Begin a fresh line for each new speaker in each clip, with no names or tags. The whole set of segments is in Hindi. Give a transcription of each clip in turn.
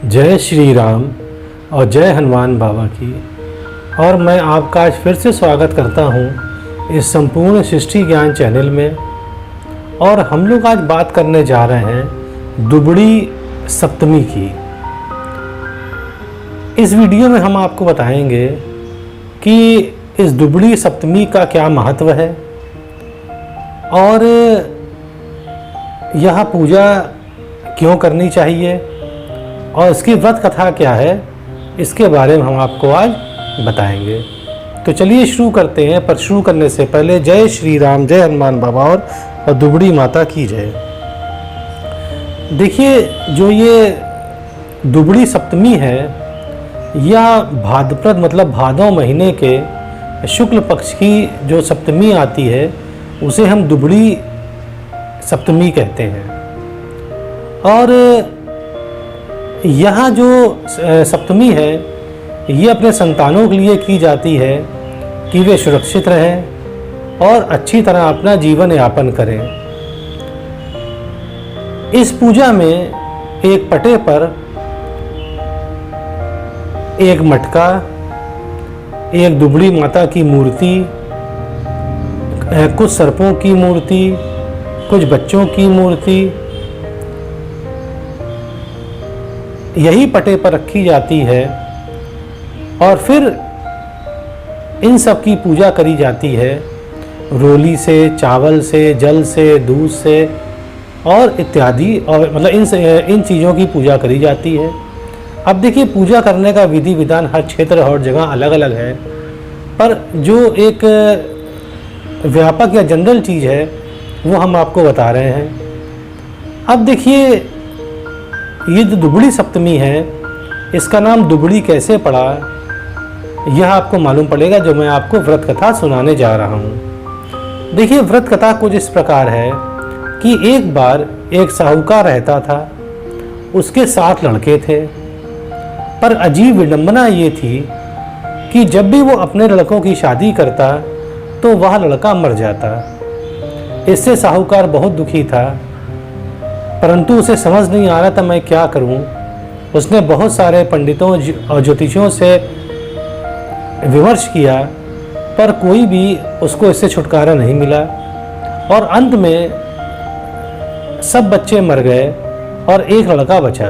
जय श्री राम और जय हनुमान बाबा की। और मैं आपका आज फिर से स्वागत करता हूँ इस संपूर्ण सृष्टि ज्ञान चैनल में। और हम लोग आज बात करने जा रहे हैं दुबड़ी सप्तमी की। इस वीडियो में हम आपको बताएंगे कि इस दुबड़ी सप्तमी का क्या महत्व है और यह पूजा क्यों करनी चाहिए और इसकी व्रत कथा क्या है, इसके बारे में हम आपको आज बताएंगे। तो चलिए शुरू करते हैं। पर शुरू करने से पहले जय श्री राम, जय हनुमान बाबा और दुबड़ी माता की जय। देखिए, जो ये दुबड़ी सप्तमी है, यह भाद्रपद मतलब भादों महीने के शुक्ल पक्ष की जो सप्तमी आती है उसे हम दुबड़ी सप्तमी कहते हैं। और यह जो सप्तमी है ये अपने संतानों के लिए की जाती है कि वे सुरक्षित रहें और अच्छी तरह अपना जीवन यापन करें। इस पूजा में एक पटे पर एक मटका, एक दुबड़ी माता की मूर्ति, कुछ सर्पों की मूर्ति, कुछ बच्चों की मूर्ति, यही पटे पर रखी जाती है। और फिर इन सब की पूजा करी जाती है रोली से, चावल से, जल से, दूध से और इत्यादि। और मतलब इन चीज़ों की पूजा करी जाती है। अब देखिए, पूजा करने का विधि विधान हर क्षेत्र और जगह अलग अलग है, पर जो एक व्यापक या जनरल चीज़ है वो हम आपको बता रहे हैं। अब देखिए, ये जो दुबड़ी सप्तमी है, इसका नाम दुबड़ी कैसे पड़ा यह आपको मालूम पड़ेगा जो मैं आपको व्रत कथा सुनाने जा रहा हूँ। देखिए, व्रत कथा कुछ इस प्रकार है कि एक बार एक साहूकार रहता था, उसके 7 लड़के थे। पर अजीब विडंबना ये थी कि जब भी वो अपने लड़कों की शादी करता तो वह लड़का मर जाता। इससे साहूकार बहुत दुखी था, परंतु उसे समझ नहीं आ रहा था मैं क्या करूं। उसने बहुत सारे पंडितों और ज्योतिषियों से विमर्श किया, पर कोई भी उसको इससे छुटकारा नहीं मिला। और अंत में सब बच्चे मर गए और एक लड़का बचा।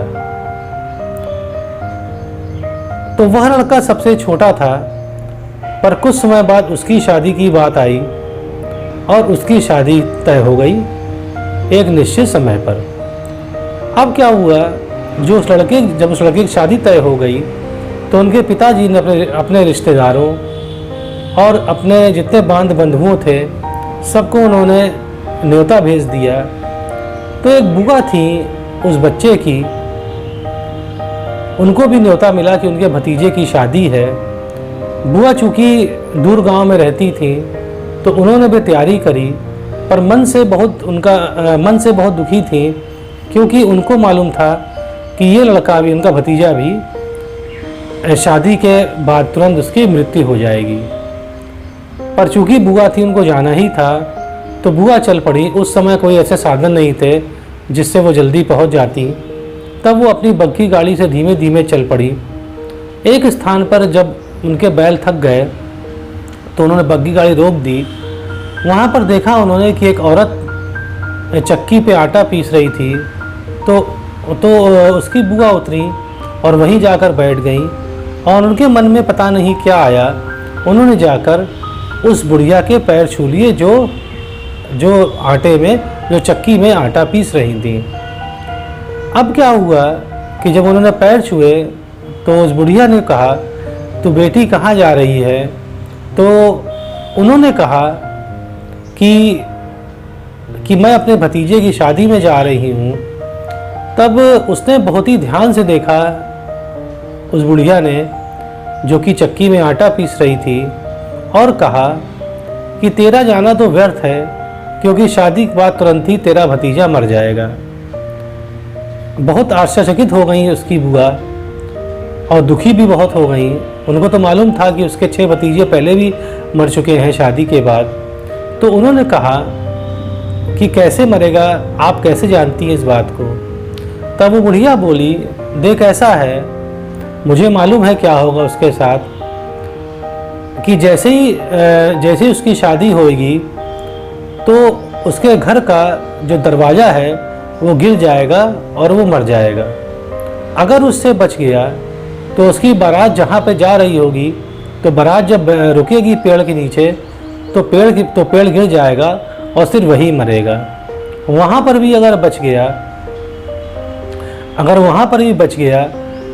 तो वह लड़का सबसे छोटा था, पर कुछ समय बाद उसकी शादी की बात आई और उसकी शादी तय हो गई एक निश्चित समय पर। अब क्या हुआ, जब उस लड़के की शादी तय हो गई तो उनके पिताजी ने अपने रिश्तेदारों और अपने जितने बांध बंधुओं थे सबको उन्होंने न्योता भेज दिया। तो एक बुआ थी उस बच्चे की, उनको भी न्योता मिला कि उनके भतीजे की शादी है। बुआ चूँकि दूर गांव में रहती थी तो उन्होंने भी तैयारी करी, पर मन से बहुत दुखी थी, क्योंकि उनको मालूम था कि ये लड़का भी, उनका भतीजा भी शादी के बाद तुरंत उसकी मृत्यु हो जाएगी। पर चूँकि बुआ थी, उनको जाना ही था, तो बुआ चल पड़ी। उस समय कोई ऐसे साधन नहीं थे जिससे वो जल्दी पहुंच जाती। तब वो अपनी बग्घी गाड़ी से धीमे धीमे चल पड़ी। एक स्थान पर जब उनके बैल थक गए तो उन्होंने बग्घी गाड़ी रोक दी। वहाँ पर देखा उन्होंने कि एक औरत चक्की पे आटा पीस रही थी। तो उसकी बुआ उतरी और वहीं जाकर बैठ गई। और उनके मन में पता नहीं क्या आया, उन्होंने जाकर उस बुढ़िया के पैर छू लिए जो चक्की में आटा पीस रही थी। अब क्या हुआ कि जब उन्होंने पैर छुए तो उस बुढ़िया ने कहा, तो बेटी कहाँ जा रही है? तो उन्होंने कहा कि मैं अपने भतीजे की शादी में जा रही हूँ। तब उसने बहुत ही ध्यान से देखा, उस बुढ़िया ने, जो कि चक्की में आटा पीस रही थी, और कहा कि तेरा जाना तो व्यर्थ है, क्योंकि शादी के बाद तुरंत ही तेरा भतीजा मर जाएगा। बहुत आश्चर्यचकित हो गई उसकी बुआ और दुखी भी बहुत हो गई। उनको तो मालूम था कि उसके 6 भतीजे पहले भी मर चुके हैं शादी के बाद। तो उन्होंने कहा कि कैसे मरेगा, आप कैसे जानती हैं इस बात को? तब वो बुढ़िया बोली, देख ऐसा है, मुझे मालूम है क्या होगा उसके साथ, कि जैसे ही उसकी शादी होगी तो उसके घर का जो दरवाज़ा है वो गिर जाएगा और वो मर जाएगा। अगर उससे बच गया तो उसकी बारात जहाँ पे जा रही होगी, तो बारात जब रुकेगी पेड़ के नीचे तो पेड़ गिर जाएगा और सिर्फ वही मरेगा। वहाँ पर भी अगर बच गया,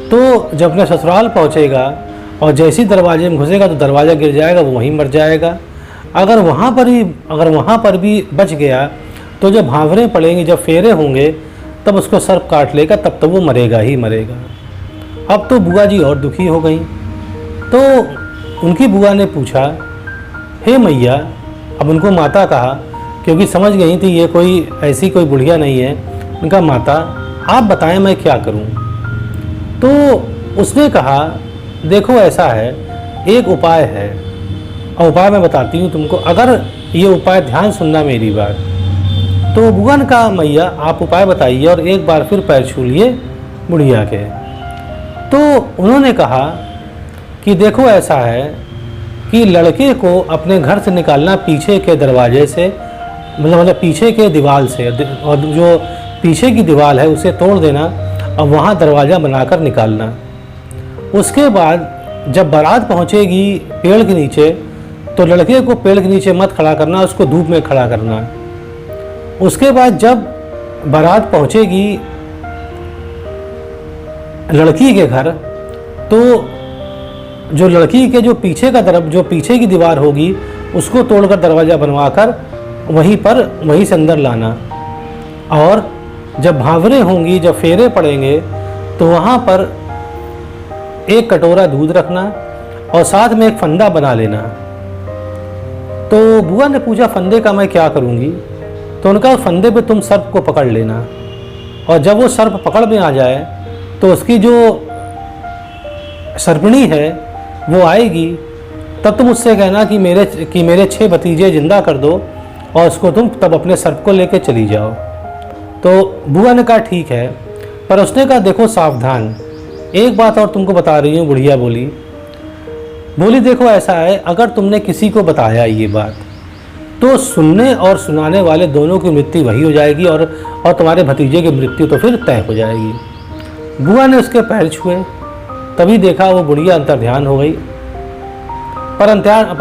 तो जब अपने ससुराल पहुँचेगा और जैसे ही दरवाजे में घुसेगा तो दरवाज़ा गिर जाएगा, वो वहीं मर जाएगा। अगर वहाँ पर भी बच गया तो जब भांवरे पड़ेंगे, जब फेरे होंगे, तब उसको सर्प काट लेगा, तब तो वो मरेगा ही मरेगा। अब तो बुआ जी और दुखी हो गई। तो उनकी बुआ ने पूछा, हे मैया, अब उनको माता कहा क्योंकि समझ गई थी ये कोई ऐसी कोई बुढ़िया नहीं है। उनका माता, आप बताएं मैं क्या करूं? तो उसने कहा, देखो ऐसा है, एक उपाय है और उपाय मैं बताती हूँ तुमको, अगर ये उपाय ध्यान सुनना मेरी बात। तो बुआ ने कहा, मैया आप उपाय बताइए, और एक बार फिर पैर छू लिए बुढ़िया के। तो उन्होंने कहा कि देखो ऐसा है कि लड़के को अपने घर से निकालना पीछे के दरवाजे से, मतलब पीछे के दीवार से, और जो पीछे की दीवार है उसे तोड़ देना और वहाँ दरवाज़ा बनाकर निकालना। उसके बाद जब बारात पहुँचेगी पेड़ के नीचे, तो लड़के को पेड़ के नीचे मत खड़ा करना, उसको धूप में खड़ा करना। उसके बाद जब बारात पहुँचेगी लड़की के घर, तो जो लड़की के जो पीछे की दीवार होगी उसको तोड़कर दरवाज़ा बनवाकर वहीं से अंदर लाना। और जब भांवरे होंगी, जब फेरे पड़ेंगे, तो वहाँ पर एक कटोरा दूध रखना और साथ में एक फंदा बना लेना। तो बुआ ने पूछा, फंदे का मैं क्या करूँगी? तो उनका फंदे पे तुम सर्प को पकड़ लेना, और जब वो सर्प पकड़ में आ जाए तो उसकी जो सर्पणी है वो आएगी, तब तुम उससे कहना कि मेरे 6 भतीजे जिंदा कर दो, और उसको तुम तब अपने सर्प को लेके चली जाओ। तो बुआ ने कहा ठीक है, पर उसने कहा देखो सावधान, एक बात और तुमको बता रही हूँ। बुढ़िया बोली देखो ऐसा है, अगर तुमने किसी को बताया ये बात, तो सुनने और सुनाने वाले दोनों की मृत्यु वही हो जाएगी, और तुम्हारे भतीजे की मृत्यु तो फिर तय हो जाएगी। बुआ ने उसके पैर छुए, तभी देखा वो बुढ़िया अंतर्ध्यान हो गई। पर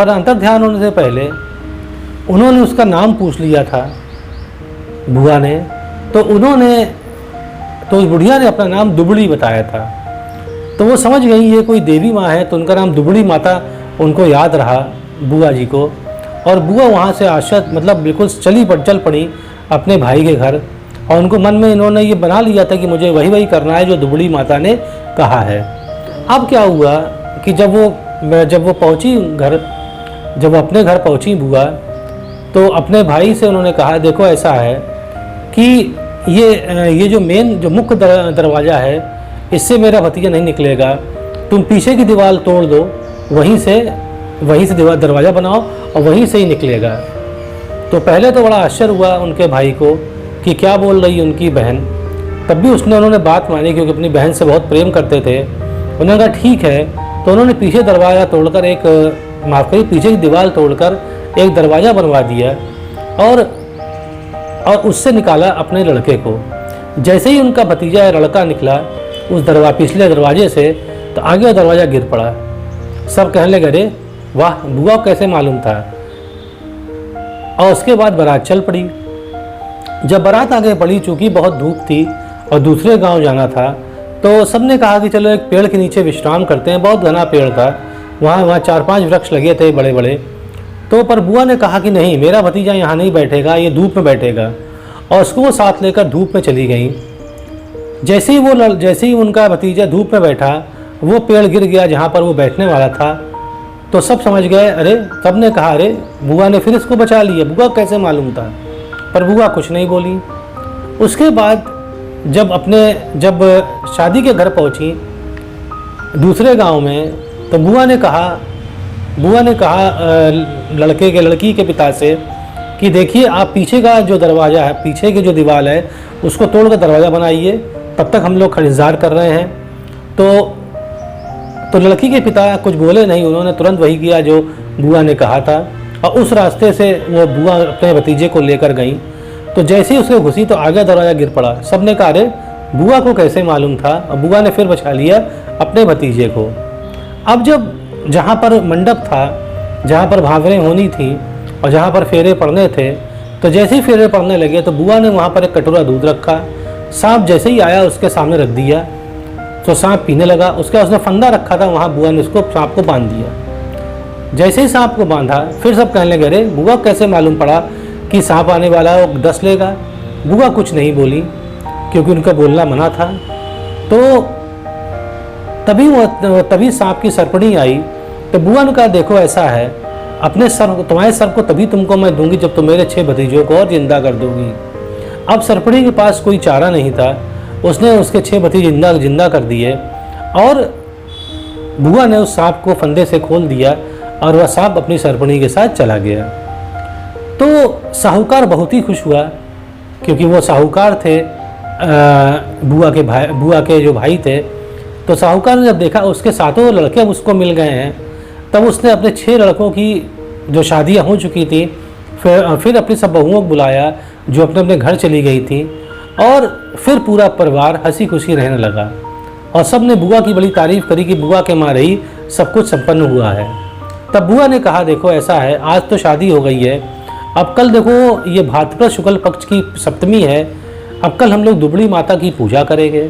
अंतर्ध्यान होने से पहले उन्होंने उसका नाम पूछ लिया था बुआ ने। तो उस बुढ़िया ने अपना नाम दुबड़ी बताया था। तो वो समझ गई ये कोई देवी माँ है, तो उनका नाम दुबड़ी माता उनको याद रहा बुआ जी को। और बुआ वहाँ से मतलब बिल्कुल चल पड़ी अपने भाई के घर, और उनको मन में इन्होंने ये बना लिया था कि मुझे वही करना है जो दुबड़ी माता ने कहा है। अब क्या हुआ कि जब वो पहुंची घर, जब अपने घर पहुंची बुआ, तो अपने भाई से उन्होंने कहा देखो ऐसा है कि ये जो मुख्य दरवाज़ा है, इससे मेरा भतीजा नहीं निकलेगा, तुम पीछे की दीवार तोड़ दो, वहीं से दरवाज़ा बनाओ और वहीं से ही निकलेगा। तो पहले तो बड़ा आश्चर्य हुआ उनके भाई को कि क्या बोल रही उनकी बहन। तब भी उन्होंने बात मानी, क्योंकि अपनी बहन से बहुत प्रेम करते थे। उन्होंने कहा ठीक है। तो उन्होंने पीछे दरवाज़ा तोड़कर पीछे की दीवार तोड़कर एक दरवाज़ा बनवा दिया, और उससे निकाला अपने लड़के को। जैसे ही उनका भतीजा या लड़का निकला उस पिछले दरवाजे से, तो आगे दरवाज़ा गिर पड़ा। सब कहने लगे, अरे वाह, बुआ कैसे मालूम था। और उसके बाद बारात चल पड़ी। जब बारात आगे बढ़ी, चूँकि बहुत धूप थी और दूसरे गांव जाना था, तो सबने कहा कि चलो एक पेड़ के नीचे विश्राम करते हैं। बहुत घना पेड़ था, वहाँ 4-5 वृक्ष लगे थे बड़े बड़े। तो पर बुआ ने कहा कि नहीं, मेरा भतीजा यहाँ नहीं बैठेगा, ये धूप में बैठेगा, और उसको वो साथ लेकर धूप में चली गई। जैसे ही उनका भतीजा धूप में बैठा, वो पेड़ गिर गया जहाँ पर वो बैठने वाला था। तो सब समझ गए, अरे, सब ने कहा अरे बुआ ने फिर इसको बचा लिया, बुआ कैसे मालूम था। पर बुआ कुछ नहीं बोली। उसके बाद जब शादी के घर पहुंची दूसरे गांव में, तो बुआ ने कहा लड़की के पिता से कि देखिए आप पीछे का जो दरवाज़ा है, पीछे की जो दीवार है, उसको तोड़कर दरवाज़ा बनाइए, तब तक हम लोग इंतजार कर रहे हैं। तो लड़की के पिता कुछ बोले नहीं, उन्होंने तुरंत वही किया जो बुआ ने कहा था, और उस रास्ते से वो बुआ अपने भतीजे को लेकर गई। तो जैसे ही उसके घुसी तो आगे दरवाज़ा गिर पड़ा। सब ने कहा अरे बुआ को कैसे मालूम था, और बुआ ने फिर बचा लिया अपने भतीजे को। अब जब जहाँ पर मंडप था, जहाँ पर भावरें होनी थी और जहाँ पर फेरे पड़ने थे, तो जैसे ही फेरे पड़ने लगे तो बुआ ने वहाँ पर एक कटोरा दूध रखा। सांप जैसे ही आया उसके सामने रख दिया तो सांप पीने लगा। उसके उसने फंदा रखा था, वहाँ बुआ ने उसको सांप को बांध दिया। जैसे ही सांप को बांधा फिर सब कहने लगे अरे बुआ कैसे मालूम पड़ा कि सांप आने वाला है, वो डस लेगा। बुआ कुछ नहीं बोली क्योंकि उनका बोलना मना था। तो तभी सांप की सरपणी आई। तो बुआ ने कहा देखो ऐसा है, अपने सर, तुम्हारे सर को तभी तुमको मैं दूंगी जब तुम मेरे 6 भतीजों को और जिंदा कर दोगी। अब सरपणी के पास कोई चारा नहीं था, उसने उसके 6 भतीजे जिंदा कर दिए और बुआ ने उस सांप को फंदे से खोल दिया और वह सांप अपनी सरपणी के साथ चला गया। तो साहूकार बहुत ही खुश हुआ क्योंकि वो साहूकार थे, बुआ के जो भाई थे। तो साहूकार ने जब देखा उसके 7 लड़के उसको मिल गए हैं, तब उसने अपने 6 लड़कों की जो शादियां हो चुकी थी फिर अपनी सब बहुओं को बुलाया जो अपने अपने घर चली गई थी, और फिर पूरा परिवार हंसी खुशी रहने लगा। और सब ने बुआ की बड़ी तारीफ करी कि बुआ के मारे ही सब कुछ संपन्न हुआ है। तब बुआ ने कहा देखो ऐसा है, आज तो शादी हो गई है, अब कल देखो ये भाद्रपद शुक्ल पक्ष की सप्तमी है, अब कल हम लोग दुबड़ी माता की पूजा करेंगे।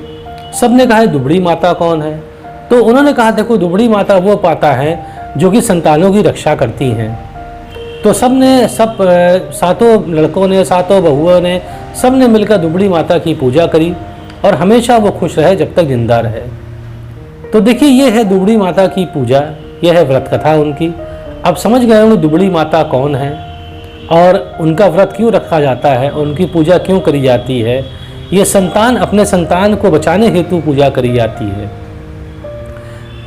सब ने कहा दुबड़ी माता कौन है? तो उन्होंने कहा देखो दुबड़ी माता वो माता है जो कि संतानों की रक्षा करती हैं। तो सब 7 लड़कों ने 7 बहुओं ने सब ने मिलकर दुबड़ी माता की पूजा करी और हमेशा वो खुश रहे जब तक जिंदा रहे। तो देखिए ये है दुबड़ी माता की पूजा, यह है व्रत कथा उनकी। अब समझ गए होंगे दुबड़ी माता कौन है और उनका व्रत क्यों रखा जाता है और उनकी पूजा क्यों करी जाती है। ये अपने संतान को बचाने हेतु पूजा करी जाती है।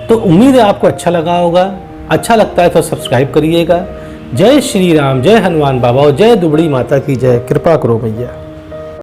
तो उम्मीद है आपको अच्छा लगा होगा। अच्छा लगता है तो सब्सक्राइब करिएगा। जय श्री राम, जय हनुमान बाबा और जय दुबड़ी माता की जय। कृपा करो भैया।